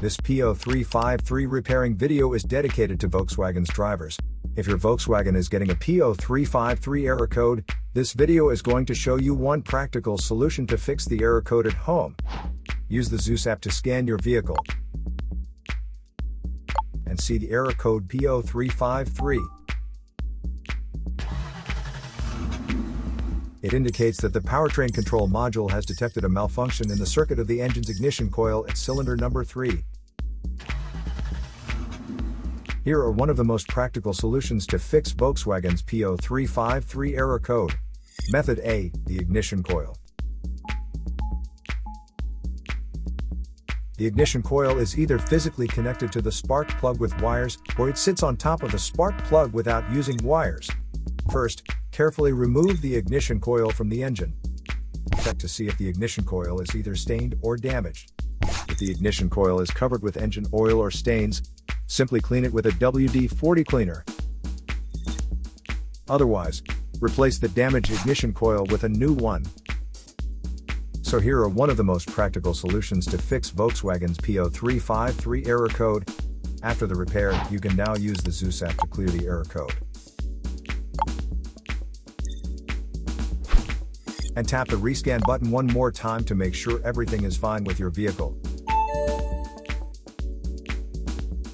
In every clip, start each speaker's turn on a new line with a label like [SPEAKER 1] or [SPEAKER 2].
[SPEAKER 1] This P0353 repairing video is dedicated to Volkswagen's drivers. If your Volkswagen is getting a P0353 error code, this video is going to show you one practical solution to fix the error code at home. Use the Zeus app to scan your vehicle and see the error code P0353. It indicates that the Powertrain Control Module has detected a malfunction in the circuit of the engine's ignition coil at cylinder number 3. Here are one of the most practical solutions to fix Volkswagen's P0353 error code. Method A, the ignition coil. The ignition coil is either physically connected to the spark plug with wires, or it sits on top of the spark plug without using wires. First, carefully remove the ignition coil from the engine. Check to see if the ignition coil is either stained or damaged. If the ignition coil is covered with engine oil or stains, simply clean it with a WD-40 cleaner. Otherwise, replace the damaged ignition coil with a new one. So here are one of the most practical solutions to fix Volkswagen's P0353 error code. After the repair, you can now use the Zeus app to clear the error code. And tap the rescan button one more time to make sure everything is fine with your vehicle.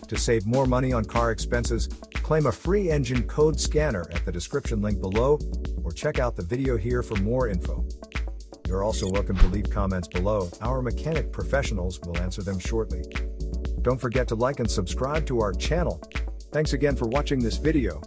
[SPEAKER 1] To save more money on car expenses, claim a free engine code scanner at the description link below, or check out the video here for more info. You're also welcome to leave comments below. Our mechanic professionals will answer them shortly. Don't forget to like and subscribe to our channel. Thanks again for watching this video.